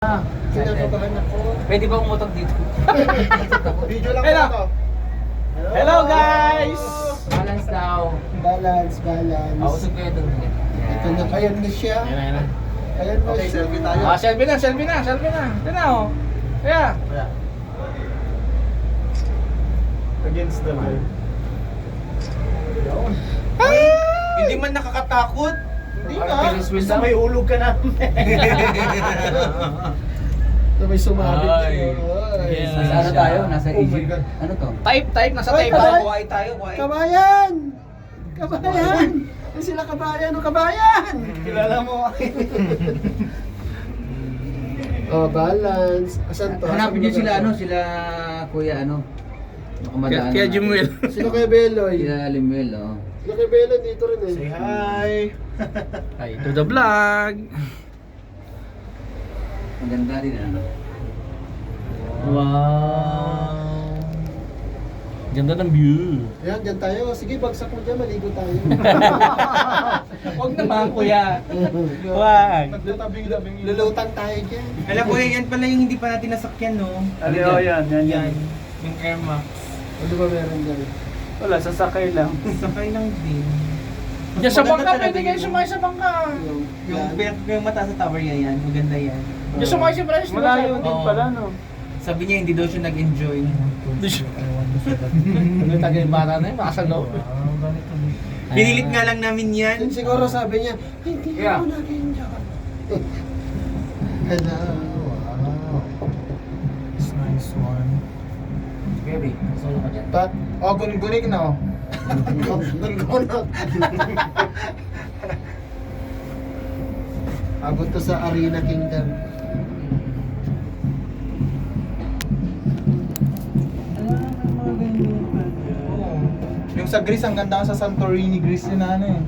Kinakabahan ako. Pwede ba umutot dito? Video lang Hello. ako. Hello guys! Balance daw. Balance. Usog ko yun doon. Ito na, ayan na siya. Ayan na. Ayan na Okay, siya. selfie tayo. Selfie na. Ito na oh. Kaya. Against the wall. Hindi man nakakatakot. Hindi Parang na. Ferris wheel Basta lang. may ulog ka na. Na may sumabit. Ay. Ay. Yes. Nasa ano tayo? Nasa Oh my Egypt. God. Ano to? Type. Nasa Ay, type. kabay. Buhay tayo. Kabayan! Kabayan! Ay, sila kabayan o kabayan! Kilala mo. Oh, balance. Asan to? Hanapin niyo Asan sila ba? ano? Sila Kuya ano? Kamadaan. Kaya Jimwell. Sino kay Beloy? Sila Limuel oh. Sino kay Beloy dito rin eh. Say hi. Hi to the vlog. Maganda din ano. Wow. Ganda ng view. Ayan, dyan tayo. Sige, bagsak mo dyan. Maligo tayo. Huwag naman kuya. Wag. Lulutang tayo dyan. Alam ko yan pala yung hindi pa natin nasakyan, no? Ano yan? Yan. Yung Air Max. Ano ba meron dyan? Wala, sasakay lang. Sakay lang din. Diyan sa Maganda bangka, talaga pwede kayo yun. sumakay sa bangka. Yung mata sa tower yan, maganda yan. Diyan sumakay si Bryce. Malayo din pala, no? Sabi niya hindi daw siya nag-enjoy. Ano tagay bata na yun, makasalo. Pinilit nga lang namin yan. Yun siguro sabi niya, hindi Yeah. ako nag-enjoy. Hello. Nice one. Baby, solo ka dyan. Pat, Oh, gunig na oh. nagkonak. Abot to sa Arena Kingdom. Yung sa Greece, ang ganda sa Santorini, Greece yun na ano eh.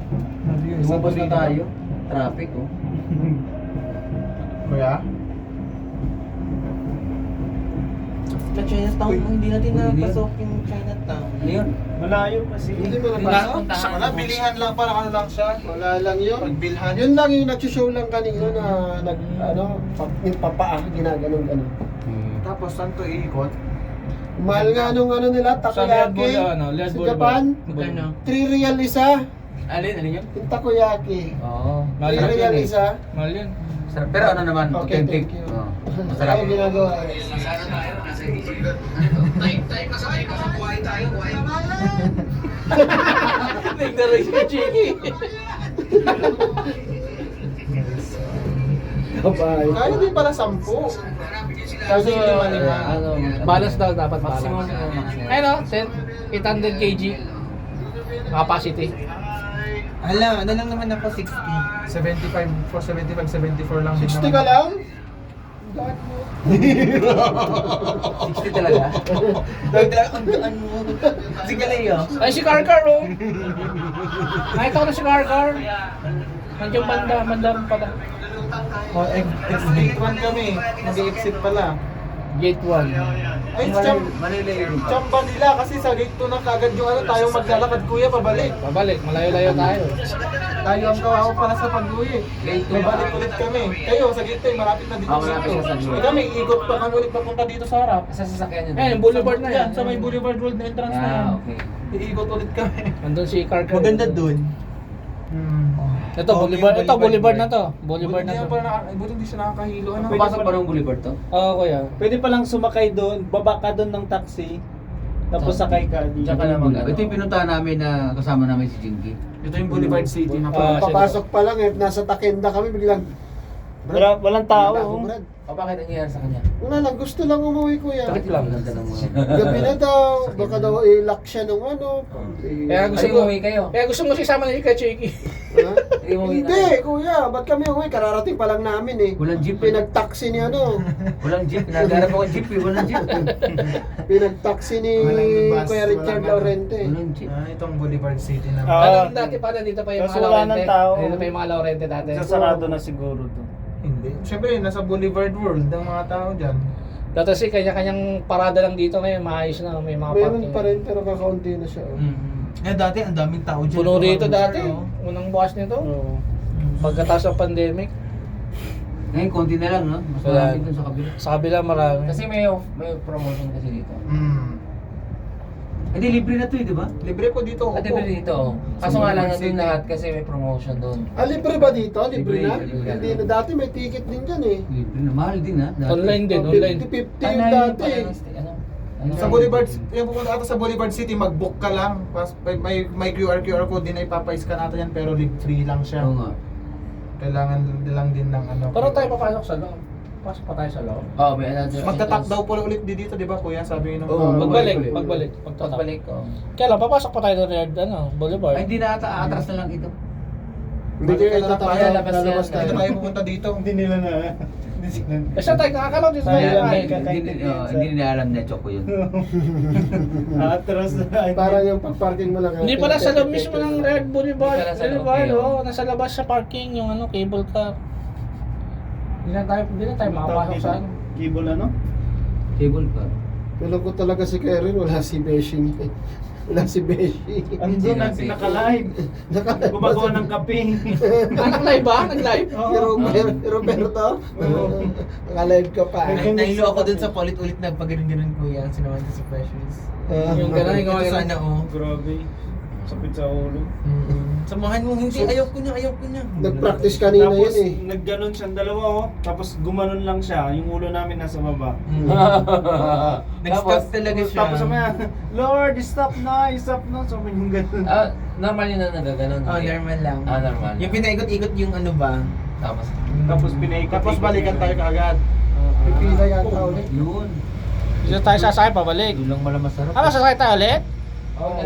Lumabas na tayo. Traffic oh. Kuya? Sa Chinatown, hindi natin napasok yung Chinatown. Ano yun? Malayo kasi. Hindi mo napasok? Wala, bilihan lang, parang ano lang siya. Wala lang yun. Pagbilhan. Yun lang yung nag-show lang kanina na yung papaa, ginaganon ano. Tapos, saan to iikot? Mahal nga nung ano nila, takoyaki. Liad Sa Boulevard. Japan, Magkano? 3 real isa. Alin yun? Yung takoyaki. Oo. 3 real isa. Mahal yun. Sarap. Pero ano naman, Okay, authentic. thank you. Oo. Ay, Masarap. ginagawa. Nagdaray si Chiki. Kabay. Kaya din pala 10. Kasi lima-lima. Ano, Balance daw dapat maximum balance. maximum. Ayun o, 800 kg capacity. Hala, ano lang naman ako 60. 75, 74 lang din 60 ka lang? 60 talaga? Dagdag ang gaan mo. Sige Leo. Ay, si Karkar o. Nakita ko na si Karkar. Nandiyan banda pala. Oh, exit 1 kami. Mag-exit pala. Gate 1. Ay, Manila yun. chamba nila kasi sa gate 2 na kagad yung ano, tayong maglalakad kuya pabalik. Pabalik, malayo-layo tayo. Tayo ang kawawa para sa pag-uwi. Gate 2 May balik ulit kami. Kayo sa gate 2, malapit na dito. Malapit na sa gate. Kami, ikot pa kami ulit papunta dito sa harap. Sa sasakyan yun. Ayun, boulevard na yan. Yan, sa may Boulevard Road na entrance na yan. Ah, okay. Iikot ulit kami. Nandun si Karkar. dun. Ito, boulevard. Ito, boulevard na to. Boulevard na to. Buti hindi siya nakakahilo. Ano? Papasok pa ng boulevard to? Oo, kuya. Pwede palang sumakay doon, baba ka doon ng taxi, tapos sakay ka dito. Tsaka naman, ito yung pinuntahan namin na kasama namin si Jinky. Ito yung Boulevard City na Papasok pa lang eh, nasa Takenda kami biglang. Walang tao. Wala ako, Oh. Brad. O bakit ang nangyayari sa kanya? Wala lang, gusto lang umuwi kuya. Sakit lang. Ganda ng mga... Gabi na daw, baka daw i-lock siya nung ano. Kaya gusto Ay, ko. umuwi kayo. Kaya gusto mo isama ni Ika Chiki. Ha? Ay, umuwi na Hindi, kayo. kuya, ba't kami umuwi? Kararating pa lang namin eh. Walang jeep. Pinag-taxi ni ano, Walang jeep. Nagharap ako jeep eh. Walang jeep. pinag-taxi ni Walang bus, Kuya Richard walang Laurente. Walang jeep. itong Boulevard City na. Ah. Ano dati pa nandito pa yung Kaso mga wala Laurente. ng tao. Nandito pa yung mga Laurente dati. Sasarado na siguro to. Hindi. Siyempre, nasa Boulevard World ang mga tao dyan. Dati kasi kanya-kanyang parada lang dito ngayon, maayos na, may mga Meron parking. pa rin pero kakaunti na siya. oh. Dati ang daming tao dyan. Puno rito Mga dati, loser, oh. unang bukas nito. Oo. Pagkatapos ng pandemic. Ngayon, konti na lang, no? Mas Wala. marami dun sa kabila. Sa kabila marami. Kasi may promotion kasi dito. Hmm. Eh di libre na to eh, di ba? Libre po dito. At opo. libre dito. Oh. Kaso nga lang nandun lahat kasi may promotion doon. Ah, libre ba dito? Libre na? Libre. Hindi na. Dati may ticket din dyan eh. Libre na, mahal din ha. Dati. Online din, online. 50-50 yung dati eh. Sa Boulevard, yung pupunta ata sa Boulevard City, mag-book ka lang. May QR code din na ipapais-scan natin yan, pero free lang siya. Oo nga. Kailangan lang din ng ano. Pero tayo papasok sa loob. Pasok pa tayo sa loob. Oh, may another. Magtatap daw po ulit dito, di ba kuya? Sabi nung Oo, Pagbalik. Pagbalik ko. Kaya lang, papasok pa tayo ng Boulevard. Ay, hindi na ata, atras na lang ito. Hindi kayo Kailangan tatapos. tayo, labas Lalabas yan. tayo. Dito tayo pupunta dito. Hindi nila na. Hindi sila. Eh, saan tayo nakakalaw dito Sayang, tayo? may Ay, kakaintindi yan sa- Hindi nila alam na choco yun. Atras na. Parang yung pag-parking mo lang. Hindi pala sa loob mismo ng Red Boulevard. Hindi pala sa loob, Boulevard, eh, oh. oh. Nasa labas sa parking, yung ano, cable car. Hindi na tayo makapasok sa ano. Cable ano? Cable car. Alam ko talaga si Karen, wala si Beshi. Wala si Beshi. Andun naka-live. Gumagawa ng kape. Nag-live ba? Nag-live? Si Roberto, naka-live ka pa. Nahilo ako dun sa paulit-ulit na pag ganun kuya. Sinawan ko sa Precious. Yung gano'n, yung Ito gano'n. sana oh. Grabe. Sakit sa ulo. Samahan mo, hindi, ayaw ko niya. Nag-practice kanina Tapos yan eh. nagganon siyang dalawa oh. Tapos gumanon lang siya. Yung ulo namin nasa baba. Nag-stop talaga siya. Tapos sabi Lord, stop na, stop na. So yung ganon. Normal yun na nagaganon. Oh, normal lang. Normal. Yung pinaikot-ikot yung ano ba? Tapos, Tapos pinaikot. Tapos balikan tayo kaagad. Pipila yata ulit. yun. Dito tayo sasakay, pabalik. Doon lang pala masarap. Ano, sasakay tayo ulit? Oo,